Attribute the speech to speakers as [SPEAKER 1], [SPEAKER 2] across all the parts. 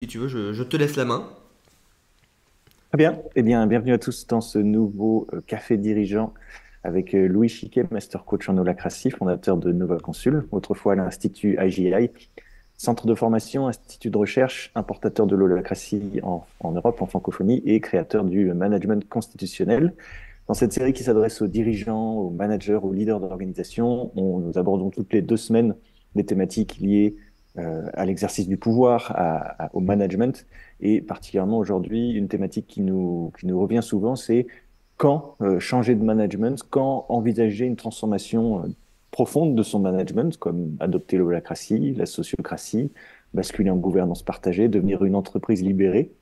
[SPEAKER 1] Si tu veux, je te laisse la main.
[SPEAKER 2] Très bien. Eh bien, bienvenue à tous dans ce nouveau café dirigeant avec Louis Chiquet, Master Coach en holacratie, fondateur de Nova Consul, autrefois l'Institut IGI, centre de formation, institut de recherche, importateur de l'holacratie en Europe, en francophonie, et créateur du management constitutionnel. Dans cette série qui s'adresse aux dirigeants, aux managers, aux leaders d'organisation, nous abordons toutes les 2 semaines des thématiques liées à l'exercice du pouvoir, au management, et particulièrement aujourd'hui, une thématique qui nous revient souvent, c'est quand changer de management, quand envisager une transformation profonde de son management, comme adopter l'holacratie, la sociocratie, basculer en gouvernance partagée, devenir une entreprise libérée.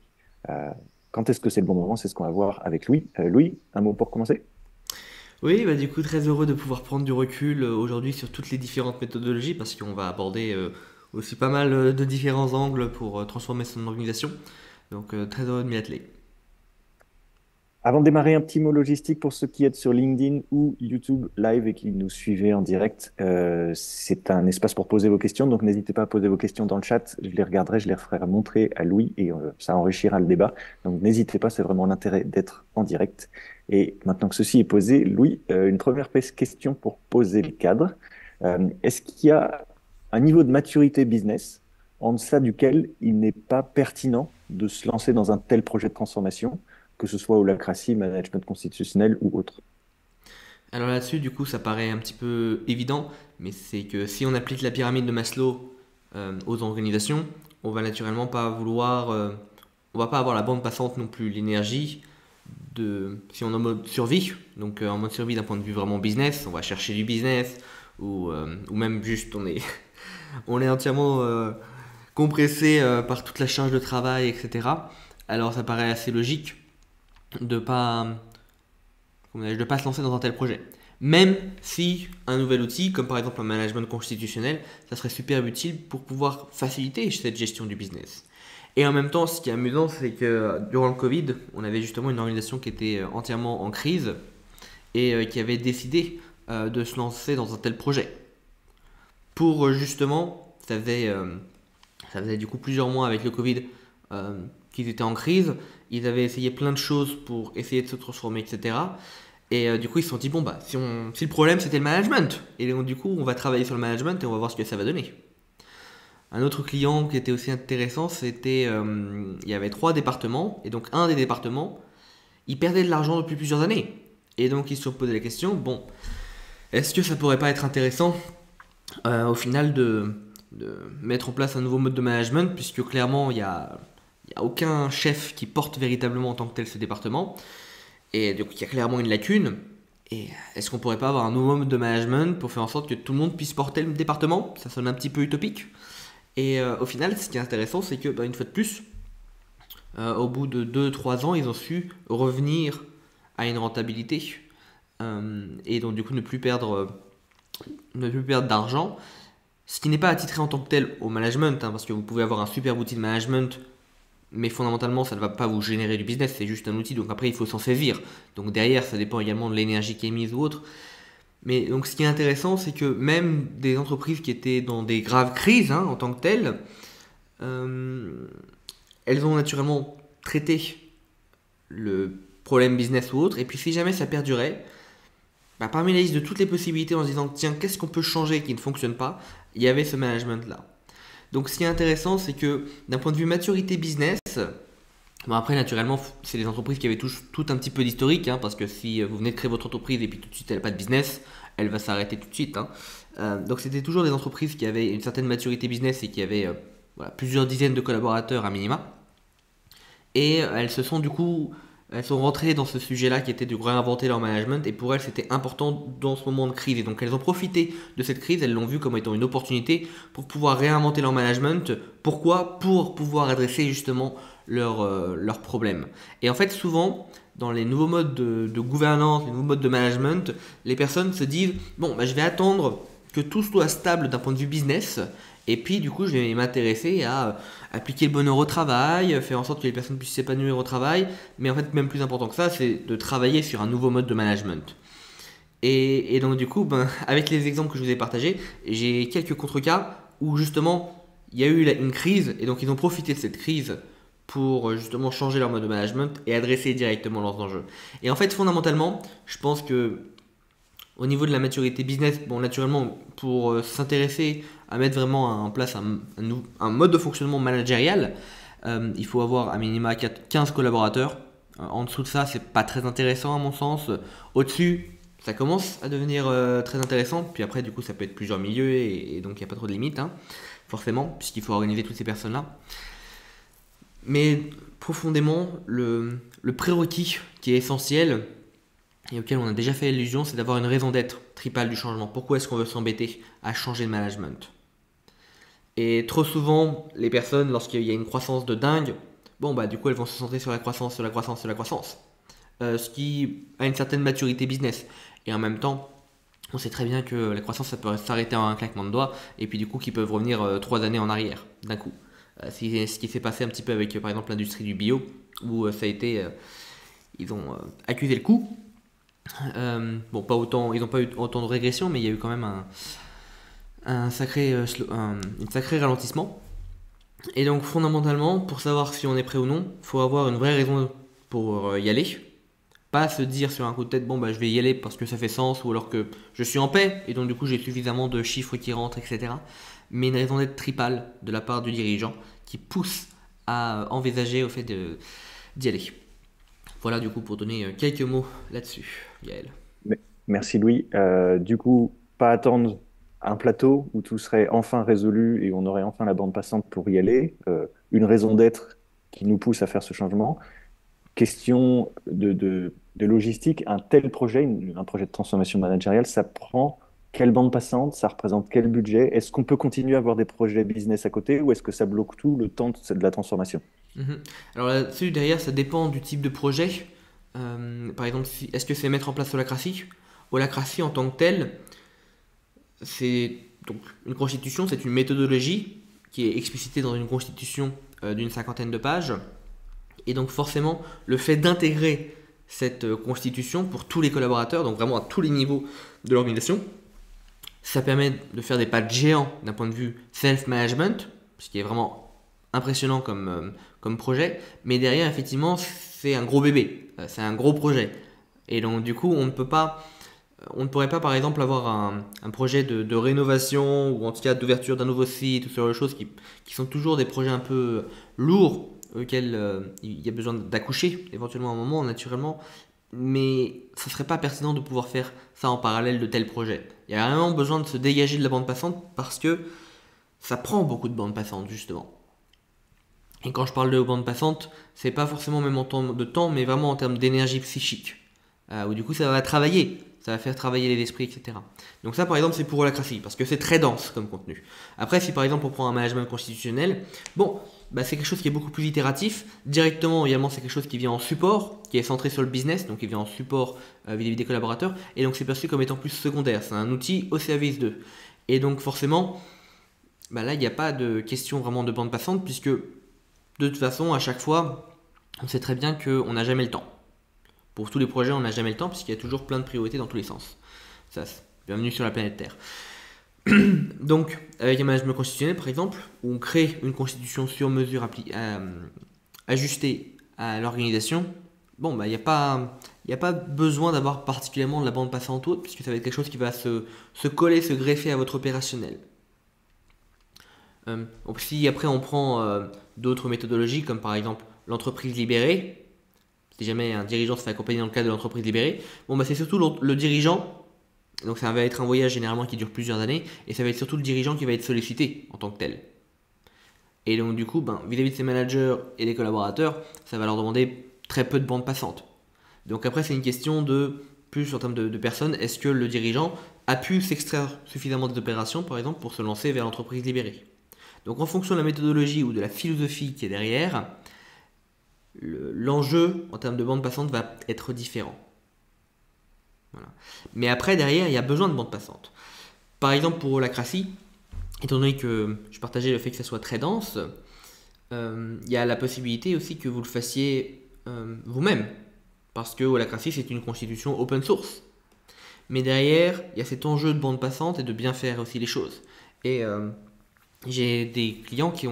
[SPEAKER 2] Euh, quand est-ce que c'est le bon moment? C'est ce qu'on va voir avec Louis. Louis, un mot pour commencer?
[SPEAKER 1] Oui, bah du coup, très heureux de pouvoir prendre du recul aujourd'hui sur toutes les différentes méthodologies parce qu'on va aborder aussi pas mal de différents angles pour transformer son organisation. Donc, très heureux de m'y atteler.
[SPEAKER 2] Avant de démarrer, un petit mot logistique pour ceux qui êtes sur LinkedIn ou YouTube Live et qui nous suivez en direct. C'est un espace pour poser vos questions, donc n'hésitez pas à poser vos questions dans le chat. Je les regarderai, je les ferai montrer à Louis et ça enrichira le débat. Donc n'hésitez pas, c'est vraiment l'intérêt d'être en direct. Et maintenant que ceci est posé, Louis, une première question pour poser le cadre. Est-ce qu'il y a un niveau de maturité business en deçà duquel il n'est pas pertinent de se lancer dans un tel projet de transformation, que ce soit holacratie, management constitutionnel ou autre?
[SPEAKER 1] Alors là-dessus, du coup, ça paraît un petit peu évident, mais c'est que si on applique la pyramide de Maslow aux organisations, on va naturellement pas vouloir, on va pas avoir la bande passante non plus, l'énergie si on est en mode survie, donc en mode survie d'un point de vue vraiment business, on va chercher du business, ou même juste on est entièrement compressé par toute la charge de travail, etc. Alors ça paraît assez logique de pas, de pas se lancer dans un tel projet. Même si un nouvel outil, comme par exemple un management constitutionnel, ça serait super utile pour pouvoir faciliter cette gestion du business. Et en même temps, ce qui est amusant, c'est que durant le Covid, on avait justement une organisation qui était entièrement en crise et qui avait décidé de se lancer dans un tel projet. Pour justement, ça faisait du coup plusieurs mois avec le Covid qu'ils étaient en crise, ils avaient essayé plein de choses pour essayer de se transformer, etc. Et du coup, ils se sont dit, bon, bah, si le problème c'était le management, et donc, du coup, on va travailler sur le management et on va voir ce que ça va donner. Un autre client qui était aussi intéressant, c'était, il y avait trois départements, et donc un des départements, il perdait de l'argent depuis plusieurs années. Et donc, ils se sont posé la question, bon, est-ce que ça pourrait pas être intéressant au final de mettre en place un nouveau mode de management, puisque clairement, il y a aucun chef qui porte véritablement en tant que tel ce département. Et donc il y a clairement une lacune. Et est-ce qu'on pourrait pas avoir un nouveau mode de management pour faire en sorte que tout le monde puisse porter le département? Ça sonne un petit peu utopique. Et au final, ce qui est intéressant, c'est que, bah, une fois de plus, au bout de 2 3 ans, ils ont su revenir à une rentabilité. Et donc du coup ne plus perdre d'argent. Ce qui n'est pas attitré en tant que tel au management, hein, parce que vous pouvez avoir un super outil de management, mais fondamentalement, ça ne va pas vous générer du business, c'est juste un outil, donc après, il faut s'en saisir. Donc derrière, ça dépend également de l'énergie qui est mise ou autre. Mais donc ce qui est intéressant, c'est que même des entreprises qui étaient dans des graves crises en tant que telles, euh, elles ont naturellement traité le problème business ou autre, et puis si jamais ça perdurait, bah, parmi la liste de toutes les possibilités en se disant tiens, qu'est-ce qu'on peut changer qui ne fonctionne pas, il y avait ce management-là. Donc ce qui est intéressant, c'est que d'un point de vue maturité business, bon après naturellement c'est des entreprises qui avaient tout un petit peu d'historique, parce que si vous venez de créer votre entreprise et puis tout de suite elle n'a pas de business, elle va s'arrêter tout de suite. Donc c'était toujours des entreprises qui avaient une certaine maturité business et qui avaient voilà, plusieurs dizaines de collaborateurs à minima. Et elles se sont du coup, elles sont rentrées dans ce sujet-là qui était de réinventer leur management. Et pour elles, c'était important dans ce moment de crise. Et donc elles ont profité de cette crise, elles l'ont vu comme étant une opportunité pour pouvoir réinventer leur management. Pourquoi? Pour pouvoir adresser justement leurs problèmes. Et en fait, souvent, dans les nouveaux modes de gouvernance, les nouveaux modes de management, les personnes se disent, bon, bah, je vais attendre que tout soit stable d'un point de vue business. Et puis, du coup, je vais m'intéresser à appliquer le bonheur au travail, faire en sorte que les personnes puissent s'épanouir au travail. Mais en fait, même plus important que ça, c'est de travailler sur un nouveau mode de management. Et donc, du coup, ben, avec les exemples que je vous ai partagés, j'ai quelques contre-cas où justement, il y a eu une crise et donc ils ont profité de cette crise pour justement changer leur mode de management et adresser directement leurs enjeux. Et en fait, fondamentalement, je pense que au niveau de la maturité business, bon, naturellement, pour s'intéresser à mettre vraiment en place un mode de fonctionnement managérial, il faut avoir à minima 15 collaborateurs. En dessous de ça, c'est pas très intéressant à mon sens. Au-dessus, ça commence à devenir très intéressant. Puis après, du coup, ça peut être plusieurs milieux et donc il n'y a pas trop de limites, hein, forcément, puisqu'il faut organiser toutes ces personnes-là. Mais profondément, le prérequis qui est essentiel et auquel on a déjà fait allusion, c'est d'avoir une raison d'être tripale du changement. Pourquoi est-ce qu'on veut s'embêter à changer de management? Et trop souvent, les personnes, lorsqu'il y a une croissance de dingue, bon bah du coup elles vont se centrer sur la croissance, sur la croissance, sur la croissance. Ce qui a une certaine maturité business. Et en même temps, on sait très bien que la croissance ça peut s'arrêter en un claquement de doigts, et puis du coup qu'ils peuvent revenir 3 années en arrière d'un coup. C'est ce qui s'est passé un petit peu avec par exemple l'industrie du bio, où ça a été, ils ont accusé le coup. Bon, pas autant, ils n'ont pas eu autant de régression, mais il y a eu quand même un sacré, une sacré ralentissement. Et donc fondamentalement, pour savoir si on est prêt ou non, il faut avoir une vraie raison pour y aller. Pas se dire sur un coup de tête, bon bah je vais y aller parce que ça fait sens, ou alors que je suis en paix, et donc du coup j'ai suffisamment de chiffres qui rentrent, etc. Mais une raison d'être tripale de la part du dirigeant qui pousse à envisager au fait d'y aller. Voilà du coup pour donner quelques mots là-dessus, Gaël.
[SPEAKER 2] Merci Louis. Du coup, pas attendre un plateau où tout serait enfin résolu et on aurait enfin la bande passante pour y aller. Une raison d'être qui nous pousse à faire ce changement. Question de logistique, un tel projet, un projet de transformation managériale, ça prend quelle bande passante, ça représente quel budget? Est-ce qu'on peut continuer à avoir des projets business à côté ou est-ce que ça bloque tout le temps de la transformation?
[SPEAKER 1] Mhm. Alors là-dessus, derrière, ça dépend du type de projet. Par exemple, est-ce que c'est mettre en place Holacracy? Holacracy en tant que tel, c'est donc une constitution, c'est une méthodologie qui est explicitée dans une constitution d'une cinquantaine de pages. Et donc forcément, le fait d'intégrer cette constitution pour tous les collaborateurs, donc vraiment à tous les niveaux de l'organisation, ça permet de faire des pas de géant d'un point de vue self-management, ce qui est vraiment impressionnant comme projet. Mais derrière, effectivement, c'est un gros bébé, c'est un gros projet. Et donc du coup, on ne pourrait pas par exemple avoir un projet de rénovation ou en tout cas d'ouverture d'un nouveau site ou ce genre de choses qui sont toujours des projets un peu lourds auxquels il y a besoin d'accoucher éventuellement à un moment naturellement, mais ce serait pas pertinent de pouvoir faire ça en parallèle de tels projets. Il y a vraiment besoin de se dégager de la bande passante parce que ça prend beaucoup de bande passante justement. Et quand je parle de bande passante, c'est pas forcément même en termes de temps, mais vraiment en termes d'énergie psychique. Où du coup ça va travailler, ça va faire travailler les esprits, etc. Donc ça par exemple c'est pour Holacracy, parce que c'est très dense comme contenu. Après si par exemple on prend un management constitutionnel, bon, bah, c'est quelque chose qui est beaucoup plus itératif. Directement également c'est quelque chose qui vient en support, qui est centré sur le business, donc qui vient en support vis-à-vis des collaborateurs, et donc c'est perçu comme étant plus secondaire, c'est un outil au service d'eux. Et donc forcément, bah, là il n'y a pas de question vraiment de bande passante, puisque de toute façon à chaque fois, on sait très bien qu'on n'a jamais le temps. Pour tous les projets, on n'a jamais le temps puisqu'il y a toujours plein de priorités dans tous les sens. Ça, bienvenue sur la planète Terre. Donc, avec un management constitutionnel, par exemple, où on crée une constitution sur mesure ajustée à l'organisation, bon, bah, il n'y a pas besoin d'avoir particulièrement de la bande passante ou autre, puisque ça va être quelque chose qui va se coller, se greffer à votre opérationnel. Donc, si après on prend d'autres méthodologies, comme par exemple l'entreprise libérée, si jamais un dirigeant se fait accompagner dans le cadre de l'entreprise libérée, bon bah c'est surtout le dirigeant, donc ça va être un voyage généralement qui dure plusieurs années, et ça va être surtout le dirigeant qui va être sollicité en tant que tel. Et donc du coup, ben, vis-à-vis de ses managers et des collaborateurs, ça va leur demander très peu de bande passante. Donc après c'est une question de, plus en termes de personnes, est-ce que le dirigeant a pu s'extraire suffisamment des opérations, par exemple, pour se lancer vers l'entreprise libérée. Donc en fonction de la méthodologie ou de la philosophie qui est derrière, l'enjeu en termes de bande passante va être différent. Voilà. Mais après, derrière, il y a besoin de bande passante. Par exemple, pour Holacracy, étant donné que je partageais le fait que ça soit très dense, il y a la possibilité aussi que vous le fassiez vous-même. Parce que Holacracy, c'est une constitution open source. Mais derrière, il y a cet enjeu de bande passante et de bien faire aussi les choses. Et J'ai des clients qui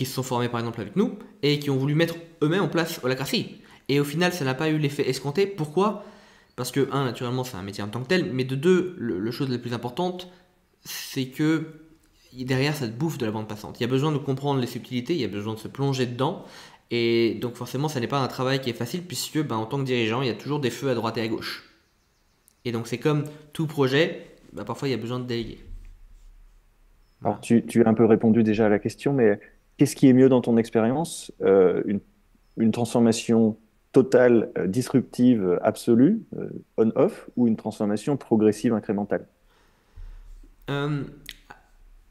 [SPEAKER 1] se sont formés par exemple avec nous et qui ont voulu mettre eux-mêmes en place Holacracy. Et au final, ça n'a pas eu l'effet escompté. Pourquoi? Parce que, un, naturellement, c'est un métier en tant que tel, mais de deux, le chose la plus importante, c'est que derrière, ça te bouffe de la bande passante. Il y a besoin de comprendre les subtilités, il y a besoin de se plonger dedans. Et donc, forcément, ça n'est pas un travail qui est facile, puisque, ben, en tant que dirigeant, il y a toujours des feux à droite et à gauche. Et donc, c'est comme tout projet, ben, parfois, il y a besoin de déléguer.
[SPEAKER 2] Alors,
[SPEAKER 1] Voilà.
[SPEAKER 2] tu as un peu répondu déjà à la question, mais qu'est-ce qui est mieux dans ton expérience? Une transformation totale, disruptive, absolue, on-off, ou une transformation progressive, incrémentale?
[SPEAKER 1] Euh,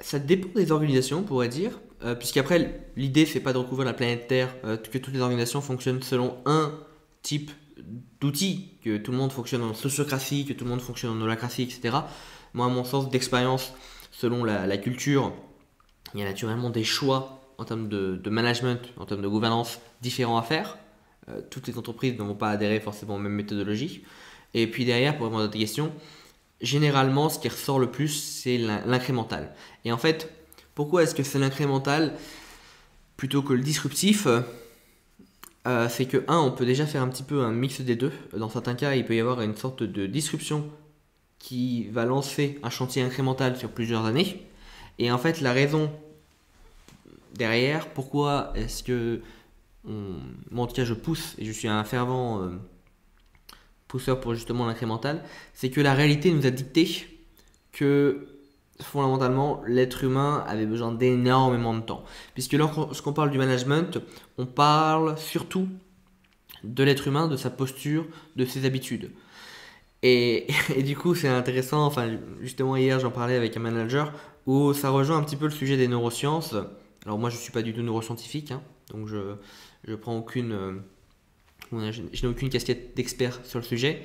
[SPEAKER 1] Ça dépend des organisations, on pourrait dire, puisqu'après, l'idée, c'est pas de recouvrir la planète Terre, que toutes les organisations fonctionnent selon un type d'outil, que tout le monde fonctionne en sociocratie, que tout le monde fonctionne en holacratie, etc. Moi, à mon sens d'expérience, selon la culture, il y a naturellement des choix en termes de management, en termes de gouvernance différents à faire. Toutes les entreprises ne vont pas adhérer forcément aux mêmes méthodologies. Et puis derrière, pour répondre à ta question, généralement, ce qui ressort le plus, c'est l'incrémental. Et en fait, pourquoi est-ce que c'est l'incrémental plutôt que le disruptif? C'est que, un, on peut déjà faire un petit peu un mix des deux. Dans certains cas, il peut y avoir une sorte de disruption qui va lancer un chantier incrémental sur plusieurs années. Et en fait, la raison derrière, pourquoi est-ce que moi en tout cas je pousse et je suis un fervent pousseur pour justement l'incrémental, c'est que la réalité nous a dicté que fondamentalement l'être humain avait besoin d'énormément de temps. Puisque lorsqu'on parle du management, on parle surtout de l'être humain, de sa posture, de ses habitudes. Et du coup, c'est intéressant, enfin, justement, hier, j'en parlais avec un manager où ça rejoint un petit peu le sujet des neurosciences. Alors, moi, je ne suis pas du tout neuroscientifique, hein, donc je prends aucune, je n'ai aucune casquette d'expert sur le sujet.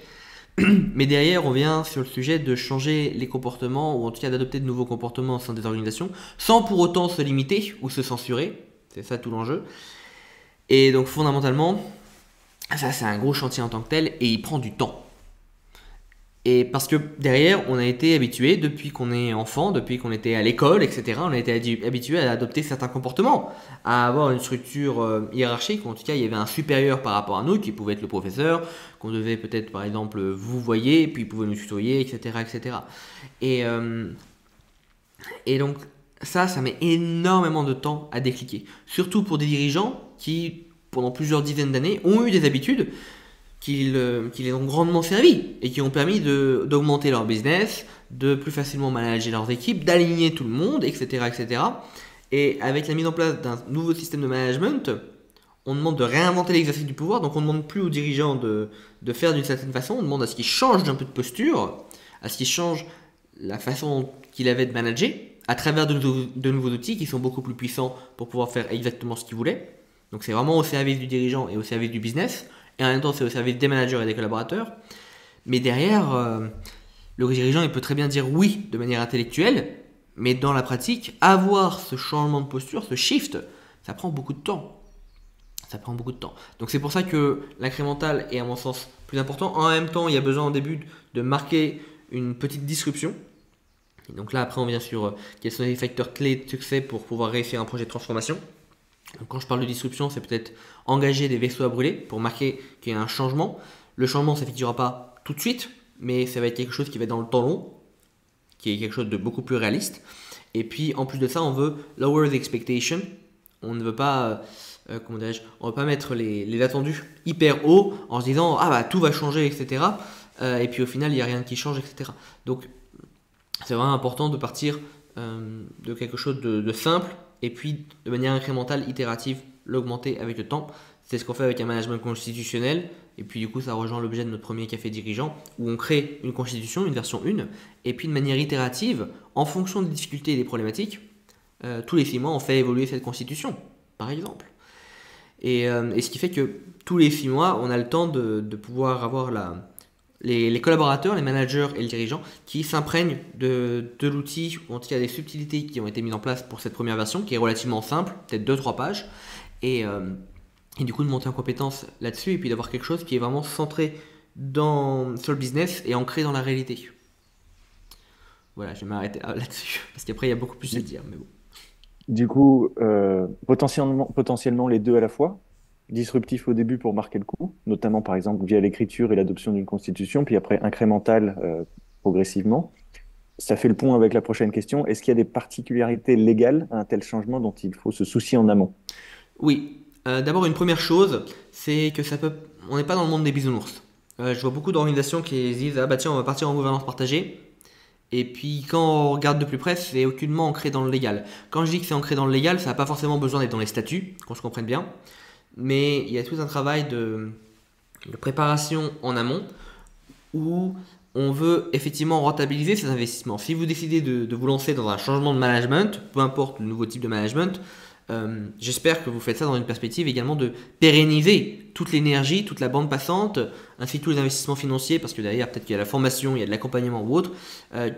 [SPEAKER 1] Mais derrière, on vient sur le sujet de changer les comportements, ou en tout cas d'adopter de nouveaux comportements au sein des organisations, sans pour autant se limiter ou se censurer. C'est ça tout l'enjeu. Et donc, fondamentalement, ça, c'est un gros chantier en tant que tel, et il prend du temps. Et parce que derrière, on a été habitué, depuis qu'on est enfant, depuis qu'on était à l'école, etc., on a été habitué à adopter certains comportements, à avoir une structure hiérarchique, ou en tout cas, il y avait un supérieur par rapport à nous, qui pouvait être le professeur, qu'on devait peut-être, par exemple, vous voyez, puis il pouvait nous tutoyer, etc., etc. Et, euh, et donc, ça met énormément de temps à décliquer. Surtout pour des dirigeants qui, pendant plusieurs dizaines d'années, ont eu des habitudes qui les ont grandement servi et qui ont permis d'augmenter leur business, de plus facilement manager leurs équipes, d'aligner tout le monde, etc., etc. Et avec la mise en place d'un nouveau système de management, on demande de réinventer l'exercice du pouvoir, donc on ne demande plus aux dirigeants de faire d'une certaine façon, on demande à ce qu'ils changent d'un peu de posture, à ce qu'ils changent la façon qu'il avait de manager, à travers de nouveaux outils qui sont beaucoup plus puissants pour pouvoir faire exactement ce qu'ils voulaient. Donc c'est vraiment au service du dirigeant et au service du business, et en même temps c'est au service des managers et des collaborateurs. Mais derrière, le dirigeant il peut très bien dire oui de manière intellectuelle, mais dans la pratique, avoir ce changement de posture, ce shift, ça prend beaucoup de temps. Ça prend beaucoup de temps. Donc c'est pour ça que l'incrémental est à mon sens plus important. En même temps, il y a besoin au début de marquer une petite disruption. Et donc là, après, on vient sur quels sont les facteurs clés de succès pour pouvoir réussir un projet de transformation. Donc, quand je parle de disruption, c'est peut-être engager des vaisseaux à brûler pour marquer qu'il y a un changement. Le changement ne s'effectuera pas tout de suite, mais ça va être quelque chose qui va être dans le temps long, qui est quelque chose de beaucoup plus réaliste. Et puis, en plus de ça, on veut lower the expectation. On ne veut pas, comment dirais-je, on ne veut pas mettre les attendus hyper hauts en se disant ah bah tout va changer, etc. Et puis au final, il n'y a rien qui change, etc. Donc, c'est vraiment important de partir de quelque chose de simple et puis de manière incrémentale, itérative, l'augmenter avec le temps. C'est ce qu'on fait avec un management constitutionnel. Et puis du coup, ça rejoint l'objet de notre premier café dirigeant où on crée une constitution, une version 1, et puis de manière itérative, en fonction des difficultés et des problématiques, tous les 6 mois, on fait évoluer cette constitution, par exemple. Et ce qui fait que tous les 6 mois, on a le temps de pouvoir avoir les collaborateurs, les managers et le dirigeant qui s'imprègnent de l'outil, ou en tout cas des subtilités qui ont été mises en place pour cette première version, qui est relativement simple, peut-être 2-3 pages, et du coup de monter en compétence là-dessus, et puis d'avoir quelque chose qui est vraiment centré sur le business et ancré dans la réalité. Voilà, je vais m'arrêter là-dessus, parce qu'après il y a beaucoup plus à dire, mais bon.
[SPEAKER 2] Du coup, potentiellement les deux à la fois, disruptif au début pour marquer le coup, notamment par exemple via l'écriture et l'adoption d'une constitution, puis après incrémental progressivement. Ça fait le pont avec la prochaine question. Est-ce qu'il y a des particularités légales à un tel changement dont il faut se soucier en amont?
[SPEAKER 1] Oui, d'abord une première chose, c'est que on n'est pas dans le monde des bisounours. Je vois beaucoup d'organisations qui se disent ah bah tiens on va partir en gouvernance partagée. Et puis quand on regarde de plus près, c'est aucunement ancré dans le légal. Quand je dis que c'est ancré dans le légal, ça n'a pas forcément besoin d'être dans les statuts, qu'on se comprenne bien. Mais il y a tout un travail de préparation en amont où on veut effectivement rentabiliser ces investissements. Si vous décidez de vous lancer dans un changement de management, peu importe le nouveau type de management, j'espère que vous faites ça dans une perspective également de pérenniser toute l'énergie, toute la bande passante, ainsi que tous les investissements financiers, parce que derrière peut-être qu'il y a la formation, il y a de l'accompagnement ou autre,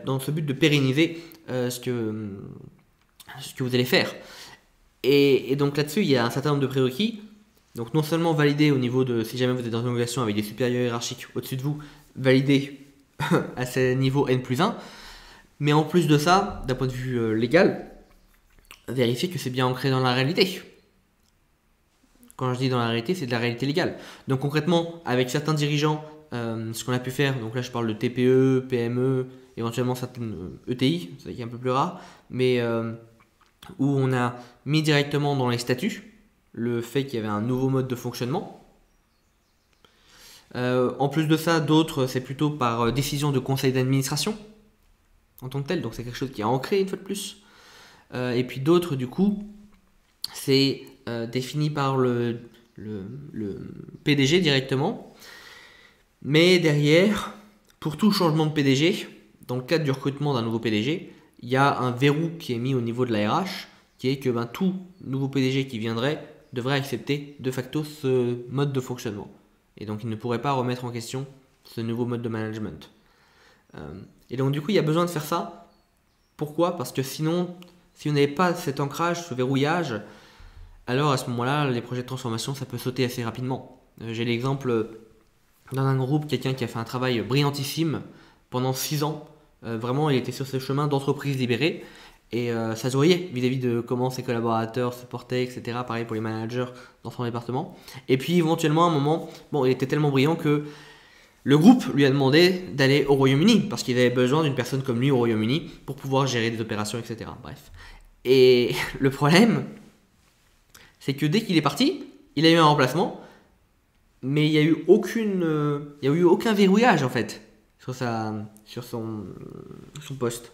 [SPEAKER 1] dans ce but de pérenniser ce que vous allez faire. Et donc là-dessus, il y a un certain nombre de prérequis. Donc non seulement valider au niveau de, si jamais vous êtes dans une organisation avec des supérieurs hiérarchiques au-dessus de vous, valider à ce niveau N plus 1, mais en plus de ça, d'un point de vue légal, vérifier que c'est bien ancré dans la réalité. Quand je dis dans la réalité, c'est de la réalité légale. Donc concrètement, avec certains dirigeants, ce qu'on a pu faire, donc là je parle de TPE, PME, éventuellement certaines ETI, c'est un peu plus rare, mais où on a mis directement dans les statuts le fait qu'il y avait un nouveau mode de fonctionnement. En plus de ça, d'autres, c'est plutôt par décision de conseil d'administration en tant que tel, donc c'est quelque chose qui est ancré une fois de plus. Et puis d'autres, du coup, c'est défini par le PDG directement. Mais derrière, pour tout changement de PDG, dans le cadre du recrutement d'un nouveau PDG, il y a un verrou qui est mis au niveau de la RH, qui est que tout nouveau PDG qui viendrait devrait accepter de facto ce mode de fonctionnement. Et donc il ne pourrait pas remettre en question ce nouveau mode de management. Et donc du coup il y a besoin de faire ça. Pourquoi? Parce que sinon, si on n'avait pas cet ancrage, ce verrouillage, alors à ce moment-là, les projets de transformation, ça peut sauter assez rapidement. J'ai l'exemple dans un groupe, quelqu'un qui a fait un travail brillantissime pendant 6 ans. Vraiment, il était sur ce chemin d'entreprise libérée. Et ça se voyait vis-à-vis de comment ses collaborateurs se portaient, etc. Pareil pour les managers dans son département. Et puis éventuellement, à un moment, bon, il était tellement brillant que le groupe lui a demandé d'aller au Royaume-Uni, parce qu'il avait besoin d'une personne comme lui au Royaume-Uni pour pouvoir gérer des opérations, etc. Bref. Et le problème, c'est que dès qu'il est parti, il a eu un remplacement, mais il n'y a eu il y a eu aucun verrouillage en fait sur son poste.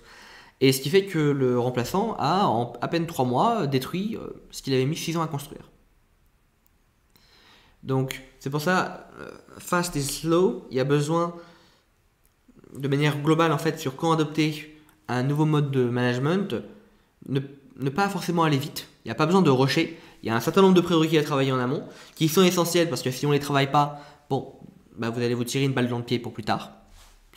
[SPEAKER 1] Et ce qui fait que le remplaçant a en à peine 3 mois détruit ce qu'il avait mis 6 ans à construire. Donc c'est pour ça, fast is slow, il y a besoin de manière globale en fait sur quand adopter un nouveau mode de management, ne, ne pas forcément aller vite, il n'y a pas besoin de rusher, il y a un certain nombre de prérequis à travailler en amont qui sont essentiels parce que si on ne les travaille pas, bon, bah vous allez vous tirer une balle dans le pied pour plus tard,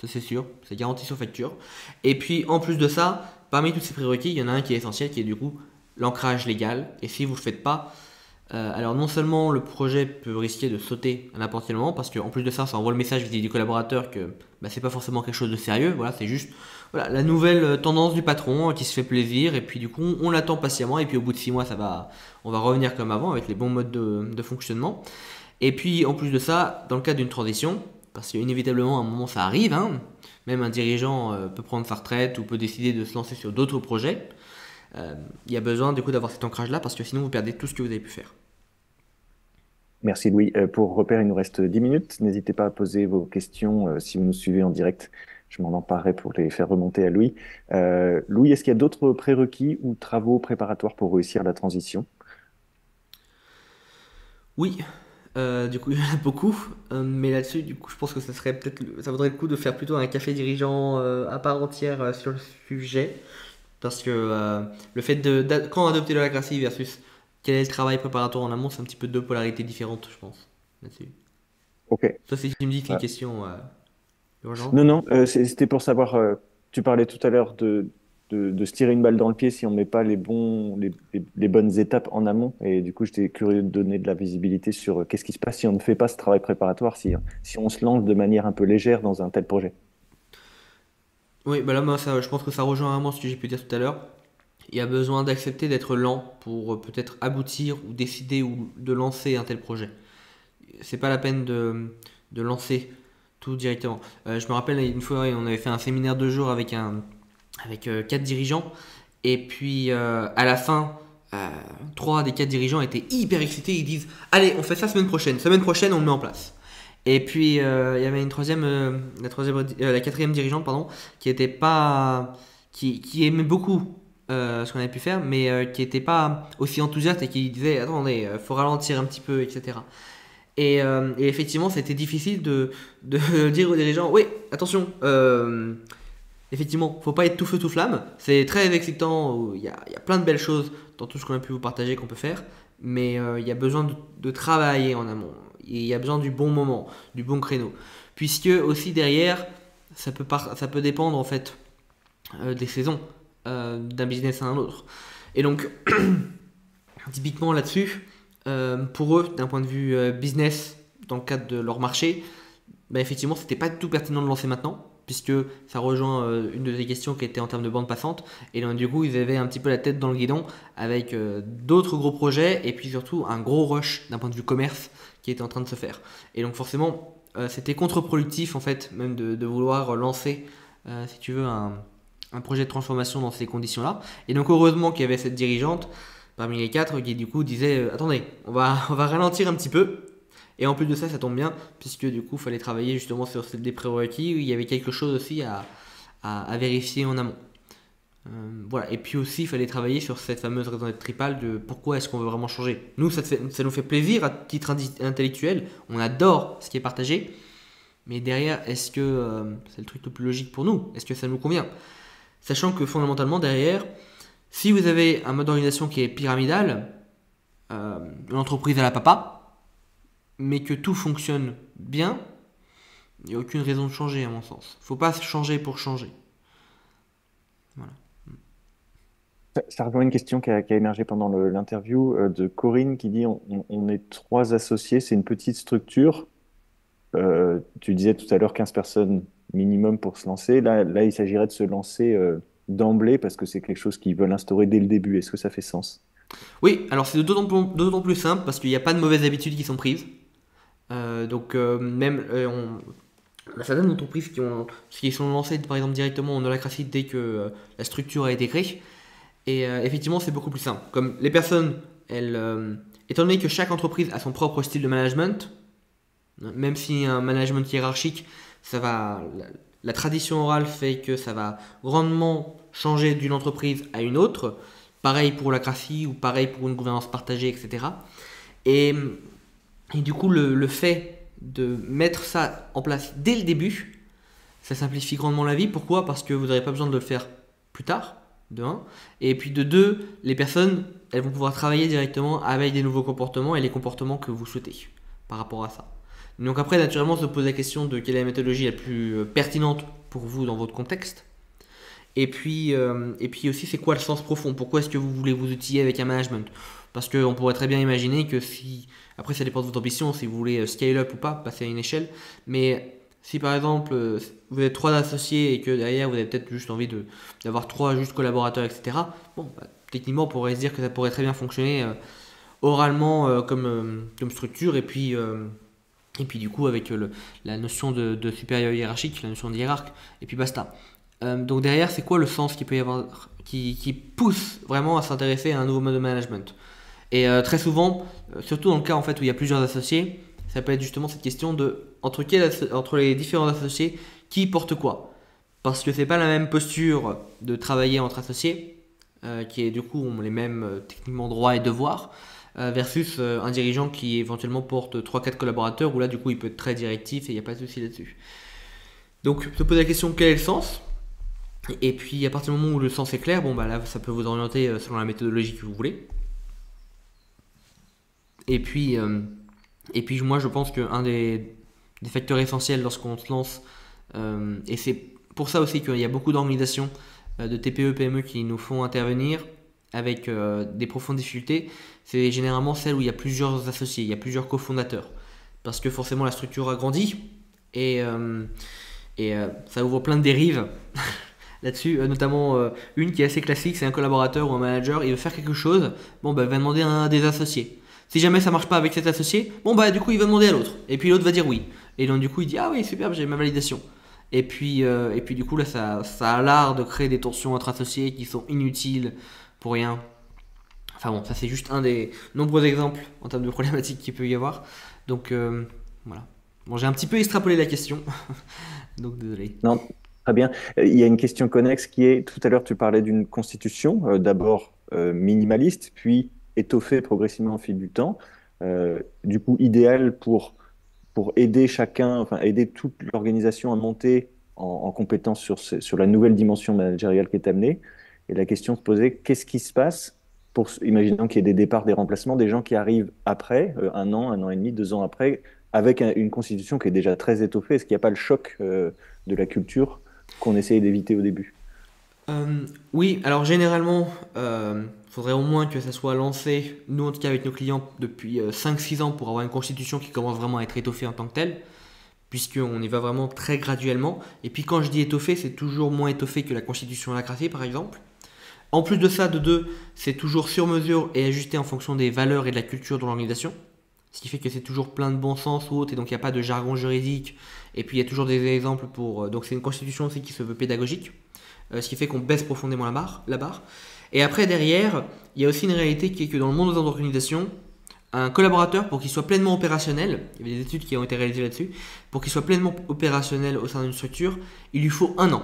[SPEAKER 1] ça c'est sûr, c'est garanti sur facture. Et puis en plus de ça, parmi tous ces prérequis, il y en a un qui est essentiel qui est du coup l'ancrage légal, et si vous ne le faites pas, alors non seulement le projet peut risquer de sauter à n'importe quel moment, parce qu'en plus de ça, ça envoie le message vis-à-vis du collaborateur que bah, c'est pas forcément quelque chose de sérieux, voilà, c'est juste voilà, la nouvelle tendance du patron qui se fait plaisir, et puis du coup on l'attend patiemment, et puis au bout de 6 mois on va revenir comme avant avec les bons modes de fonctionnement. Et puis en plus de ça, dans le cadre d'une transition, parce qu'inévitablement à un moment ça arrive, hein, même un dirigeant peut prendre sa retraite ou peut décider de se lancer sur d'autres projets, il y a besoin du coup d'avoir cet ancrage là parce que sinon vous perdez tout ce que vous avez pu faire.
[SPEAKER 2] Merci Louis. Pour repère, il nous reste 10 minutes. N'hésitez pas à poser vos questions si vous nous suivez en direct. Je m'en emparerai pour les faire remonter à Louis. Louis, est-ce qu'il y a d'autres prérequis ou travaux préparatoires pour réussir la transition?
[SPEAKER 1] Oui, du coup il y en a beaucoup, mais là-dessus du coup je pense que ça vaudrait le coup de faire plutôt un café dirigeant à part entière sur le sujet, parce que le fait quand adopter le Lacratie versus quel est le travail préparatoire en amont, c'est un petit peu deux polarités différentes je pense là-dessus.
[SPEAKER 2] Ok.
[SPEAKER 1] Sauf si tu me dis que c'est une
[SPEAKER 2] Euh,
[SPEAKER 1] question urgente.
[SPEAKER 2] non, non, c'était pour savoir, tu parlais tout à l'heure de se tirer une balle dans le pied si on ne met pas les bonnes étapes en amont. Et du coup, j'étais curieux de donner de la visibilité sur qu'est-ce qui se passe si on ne fait pas ce travail préparatoire, si on se lance de manière un peu légère dans un tel projet.
[SPEAKER 1] Oui, bah là moi je pense que ça rejoint vraiment ce que j'ai pu dire tout à l'heure. Il y a besoin d'accepter d'être lent pour peut-être aboutir ou décider ou de lancer un tel projet. C'est pas la peine de lancer tout directement. Je me rappelle une fois, on avait fait un séminaire de jour avec 4 dirigeants. Et puis à la fin, 3 des 4 dirigeants étaient hyper excités. Ils disent allez, on fait ça semaine prochaine. Semaine prochaine, on le met en place. Et puis il y avait la quatrième dirigeante, pardon, qui était pas, qui aimait beaucoup ce qu'on avait pu faire, mais qui n'était pas aussi enthousiaste et qui disait attendez, faut ralentir un petit peu, etc. Et effectivement, c'était difficile de dire aux dirigeants oui, attention. Effectivement, faut pas être tout feu tout flamme. C'est très excitant. Il y a plein de belles choses dans tout ce qu'on a pu vous partager qu'on peut faire, mais il y a besoin de travailler en amont. Il y a besoin du bon moment, du bon créneau. Puisque aussi derrière, ça peut dépendre en fait des saisons d'un business à un autre. Et donc, typiquement là-dessus, pour eux, d'un point de vue business, dans le cadre de leur marché, bah, effectivement, c'était pas du tout pertinent de lancer maintenant, puisque ça rejoint une de tes questions qui était en termes de bande passante. Et donc, du coup, ils avaient un petit peu la tête dans le guidon avec d'autres gros projets et puis surtout un gros rush d'un point de vue commerce qui était en train de se faire. Et donc, forcément, c'était contre-productif en fait, même de vouloir lancer, si tu veux, un projet de transformation dans ces conditions-là. Et donc, heureusement qu'il y avait cette dirigeante parmi les 4 qui du coup disait attendez, on va ralentir un petit peu. Et en plus de ça, ça tombe bien, puisque du coup, il fallait travailler justement sur des prérequis, où il y avait quelque chose aussi à vérifier en amont. Voilà. Et puis aussi, il fallait travailler sur cette fameuse raison d'être tripale de pourquoi est-ce qu'on veut vraiment changer. Nous, ça nous fait plaisir à titre intellectuel, on adore ce qui est partagé, mais derrière, est-ce que c'est le truc le plus logique pour nous? Est-ce que ça nous convient? Sachant que fondamentalement, derrière, si vous avez un mode d'organisation qui est pyramidal, l'entreprise à la papa, mais que tout fonctionne bien, il n'y a aucune raison de changer à mon sens. Il ne faut pas changer pour changer. Voilà.
[SPEAKER 2] Ça rejoint une question qui a émergé pendant l'interview de Corinne qui dit on est 3 associés, c'est une petite structure. Tu disais tout à l'heure 15 personnes minimum pour se lancer. Là, il s'agirait de se lancer d'emblée parce que c'est quelque chose qu'ils veulent instaurer dès le début. Est-ce que ça fait sens?
[SPEAKER 1] Oui, alors c'est d'autant plus simple parce qu'il n'y a pas de mauvaises habitudes qui sont prises. Donc même on a certaines entreprises qui sont lancées par exemple directement en holacratie dès que la structure a été créée. Et effectivement, c'est beaucoup plus simple. Comme les personnes, étant donné que chaque entreprise a son propre style de management, même si un management hiérarchique, la tradition orale fait que ça va grandement changer d'une entreprise à une autre. Pareil pour l'holacratie ou pareil pour une gouvernance partagée, etc. Et du coup, le fait de mettre ça en place dès le début, ça simplifie grandement la vie. Pourquoi? Parce que vous n'aurez pas besoin de le faire plus tard, de 1. Et puis de 2, les personnes, elles vont pouvoir travailler directement avec des nouveaux comportements et les comportements que vous souhaitez par rapport à ça. Donc après, naturellement, se pose la question de quelle est la méthodologie la plus pertinente pour vous dans votre contexte. Et puis aussi, c'est quoi le sens profond? Pourquoi est-ce que vous voulez vous outiller avec un management? Parce qu'on pourrait très bien imaginer que si... Après, ça dépend de votre ambition, si vous voulez scale up ou pas, passer à une échelle. Mais si par exemple, vous êtes 3 associés et que derrière, vous avez peut-être juste envie d'avoir 3 juste collaborateurs, etc. Bon, techniquement, on pourrait se dire que ça pourrait très bien fonctionner oralement comme structure. Et puis du coup, avec la notion de supérieur hiérarchique, la notion de hiérarque, et puis basta. Donc derrière, c'est quoi le sens qu'il peut y avoir qui pousse vraiment à s'intéresser à un nouveau mode de management? Et très souvent, surtout dans le cas en fait où il y a plusieurs associés, ça peut être justement cette question de entre les différents associés, qui porte quoi? Parce que c'est pas la même posture de travailler entre associés, qui est du coup ont les mêmes techniquement droits et devoirs, versus un dirigeant qui éventuellement porte 3-4 collaborateurs, où là du coup il peut être très directif et il n'y a pas de souci là-dessus. Donc se poser la question quel est le sens? Et puis à partir du moment où le sens est clair, bon bah là ça peut vous orienter selon la méthodologie que vous voulez. Et puis moi je pense qu'un des facteurs essentiels lorsqu'on se lance, et c'est pour ça aussi qu'il y a beaucoup d'organisations de TPE, PME qui nous font intervenir avec des profondes difficultés, c'est généralement celles où il y a plusieurs associés, il y a plusieurs cofondateurs. Parce que forcément la structure a grandi et ça ouvre plein de dérives là-dessus, notamment une qui est assez classique, c'est un collaborateur ou un manager, il veut faire quelque chose, bon bah il va demander à un des associés. Si jamais ça marche pas avec cet associé, bon bah du coup il va demander à l'autre, et puis l'autre va dire oui. Et donc du coup il dit ah oui super, j'ai ma validation. Et puis du coup là ça a l'art de créer des tensions entre associés qui sont inutiles pour rien. Enfin bon, ça c'est juste un des nombreux exemples en termes de problématiques qu'il peut y avoir. Donc voilà. Bon, j'ai un petit peu extrapolé la question, donc désolé.
[SPEAKER 2] Non, très bien. Il y a une question connexe qui est, tout à l'heure, tu parlais d'une constitution, d'abord minimaliste, puis étoffée progressivement au fil du temps, du coup idéale pour aider chacun, enfin aider toute l'organisation à monter en compétence sur la nouvelle dimension managériale qui est amenée. Et la question se posait, qu'est-ce qui se passe pour, imaginons qu'il y ait des départs, des remplacements, des gens qui arrivent après, 1 an et demi, 2 ans après, avec une constitution qui est déjà très étoffée. Est-ce qu'il n'y a pas le choc de la culture qu'on essayait d'éviter au début?
[SPEAKER 1] Oui, alors généralement, faudrait au moins que ça soit lancé, nous en tout cas avec nos clients, depuis 5-6 ans pour avoir une constitution qui commence vraiment à être étoffée en tant que telle, puisqu'on y va vraiment très graduellement. Et puis quand je dis étoffé, c'est toujours moins étoffé que la constitution lacratie par exemple. En plus de ça, de deux, c'est toujours sur mesure et ajusté en fonction des valeurs et de la culture de l'organisation. Ce qui fait que c'est toujours plein de bon sens ou autre, et donc il n'y a pas de jargon juridique. Et puis il y a toujours des exemples pour. Donc c'est une constitution aussi qui se veut pédagogique, ce qui fait qu'on baisse profondément la barre. Et après, derrière, il y a aussi une réalité qui est que dans le monde des organisations, un collaborateur, pour qu'il soit pleinement opérationnel, il y avait des études qui ont été réalisées là-dessus, pour qu'il soit pleinement opérationnel au sein d'une structure, il lui faut 1 an.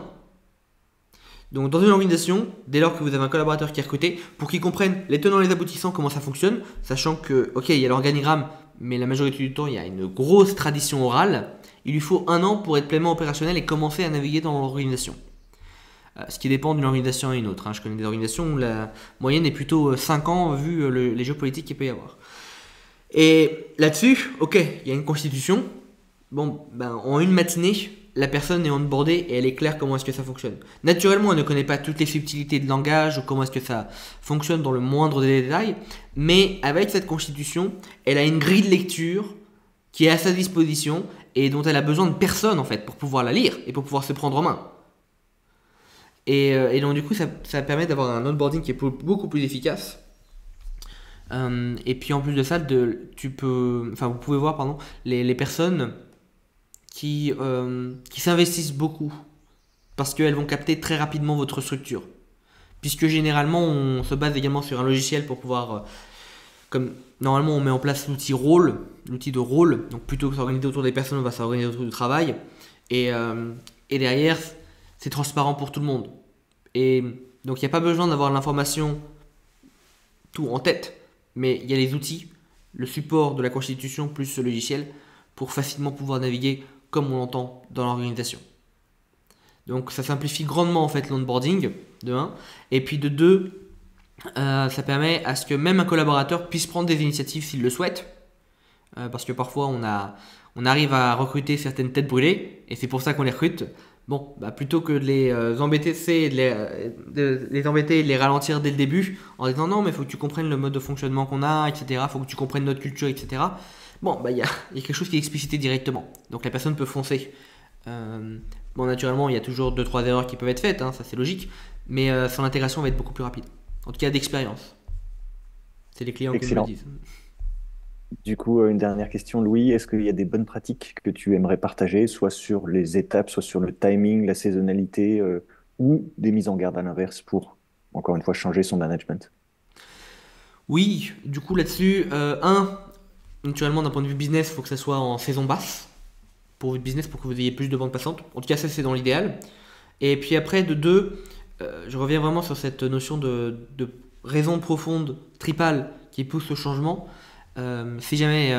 [SPEAKER 1] Donc dans une organisation, dès lors que vous avez un collaborateur qui est recruté, pour qu'il comprenne les tenants et les aboutissants, comment ça fonctionne, sachant que, ok, il y a l'organigramme, mais la majorité du temps, il y a une grosse tradition orale, il lui faut 1 an pour être pleinement opérationnel et commencer à naviguer dans l'organisation. Ce qui dépend d'une organisation à une autre. Je connais des organisations où la moyenne est plutôt 5 ans vu les jeux politiques qu'il peut y avoir. Et là-dessus, ok, il y a une constitution. Bon, ben, en une matinée, la personne est onboardée et elle est claire comment est-ce que ça fonctionne. Naturellement, elle ne connaît pas toutes les subtilités de langage ou comment est-ce que ça fonctionne dans le moindre des détails, mais avec cette constitution, elle a une grille de lecture qui est à sa disposition et dont elle a besoin de personne en fait pour pouvoir la lire et pour pouvoir se prendre en main. Et donc du coup, ça permet d'avoir un onboarding qui est beaucoup plus efficace. Et puis en plus de ça, vous pouvez voir les personnes qui s'investissent beaucoup parce qu'elles vont capter très rapidement votre structure. Puisque généralement, on se base également sur un logiciel pour pouvoir, comme normalement on met en place l'outil de rôle, donc plutôt que s'organiser autour des personnes, on va s'organiser autour du travail. Et derrière, c'est transparent pour tout le monde. Et donc il n'y a pas besoin d'avoir l'information tout en tête, mais il y a les outils, le support de la constitution plus ce logiciel pour facilement pouvoir naviguer comme on l'entend dans l'organisation. Donc ça simplifie grandement en fait l'onboarding, de 1, et puis de 2, ça permet à ce que même un collaborateur puisse prendre des initiatives s'il le souhaite, parce que parfois on arrive à recruter certaines têtes brûlées, et c'est pour ça qu'on les recrute. Bon, bah plutôt que de les embêter, de les embêter et de les ralentir dès le début en disant non mais il faut que tu comprennes le mode de fonctionnement qu'on a, etc. Il faut que tu comprennes notre culture, etc. Bon, bah il y a quelque chose qui est explicité directement. Donc la personne peut foncer. Bon, naturellement, il y a toujours 2-3 erreurs qui peuvent être faites, ça c'est logique, mais son intégration va être beaucoup plus rapide. En tout cas, d'expérience. C'est les clients qui me le disent.
[SPEAKER 2] Du coup, une dernière question, Louis. Est-ce qu'il y a des bonnes pratiques que tu aimerais partager, soit sur les étapes, soit sur le timing, la saisonnalité, ou des mises en garde à l'inverse pour, encore une fois, changer son management?
[SPEAKER 1] Oui, du coup là-dessus, naturellement d'un point de vue business, il faut que ça soit en saison basse pour votre business, pour que vous ayez plus de bandes passantes. En tout cas, ça c'est dans l'idéal. Et puis après, de 2, je reviens vraiment sur cette notion de raison profonde, tripale, qui pousse au changement. Si jamais,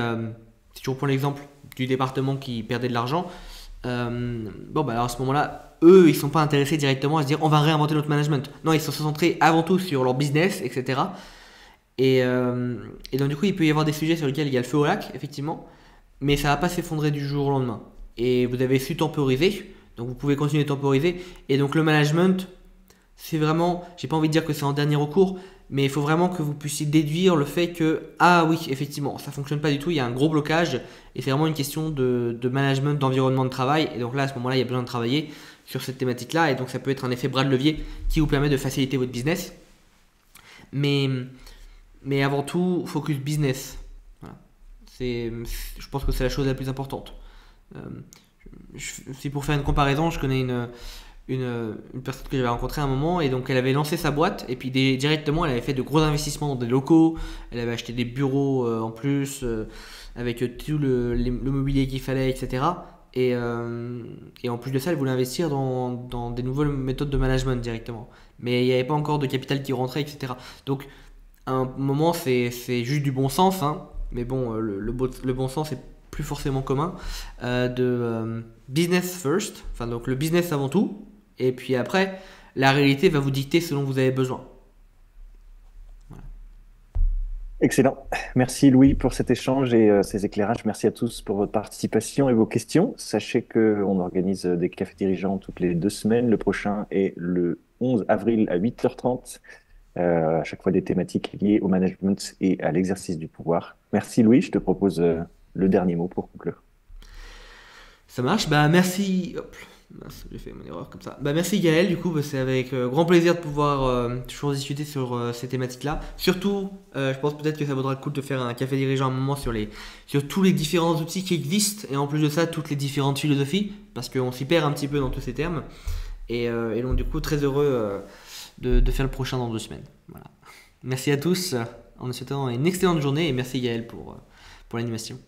[SPEAKER 1] si tu reprends l'exemple du département qui perdait de l'argent, bon bah alors à ce moment-là, eux ils sont pas intéressés directement à se dire on va réinventer notre management. Non, ils sont centrés avant tout sur leur business, etc. Et donc du coup il peut y avoir des sujets sur lesquels il y a le feu au lac, effectivement, mais ça va pas s'effondrer du jour au lendemain. Et vous avez su temporiser, donc vous pouvez continuer de temporiser. Et donc le management, c'est vraiment, j'ai pas envie de dire que c'est en dernier recours, mais il faut vraiment que vous puissiez déduire le fait que, ah oui, effectivement, ça fonctionne pas du tout, il y a un gros blocage, et c'est vraiment une question de management, d'environnement de travail, et donc là, à ce moment-là, il y a besoin de travailler sur cette thématique-là, et donc ça peut être un effet bras de levier qui vous permet de faciliter votre business. Mais, mais avant tout, focus business. Voilà. Je pense que c'est la chose la plus importante. Euh, Si pour faire une comparaison, je connais une personne que j'avais rencontrée à un moment et donc elle avait lancé sa boîte et puis directement elle avait fait de gros investissements dans des locaux, elle avait acheté des bureaux en plus avec tout le mobilier qu'il fallait, etc. Et en plus de ça, elle voulait investir dans des nouvelles méthodes de management directement. Mais il n'y avait pas encore de capital qui rentrait, etc. Donc à un moment, c'est juste du bon sens, hein. Mais bon, le bon sens est plus forcément commun, business first, enfin donc le business avant tout, et puis après, la réalité va vous dicter selon vous avez besoin. Voilà.
[SPEAKER 2] Excellent. Merci Louis pour cet échange et ces éclairages. Merci à tous pour votre participation et vos questions. Sachez qu'on organise des cafés dirigeants toutes les 2 semaines. Le prochain est le 11 avril à 8h30. À chaque fois des thématiques liées au management et à l'exercice du pouvoir. Merci Louis, je te propose le dernier mot pour conclure.
[SPEAKER 1] Ça marche, bah merci. Hop, mince, j'ai fait mon erreur comme ça. Bah merci Gaël, du coup, bah, c'est avec grand plaisir de pouvoir toujours discuter sur ces thématiques-là. Surtout, je pense peut-être que ça vaudra le coup de faire un café dirigeant à un moment sur tous les différents outils qui existent et en plus de ça, toutes les différentes philosophies, parce qu'on s'y perd un petit peu dans tous ces termes. Et donc, du coup, très heureux de faire le prochain dans 2 semaines. Voilà. Merci à tous en souhaitant une excellente journée et merci Gaël pour l'animation.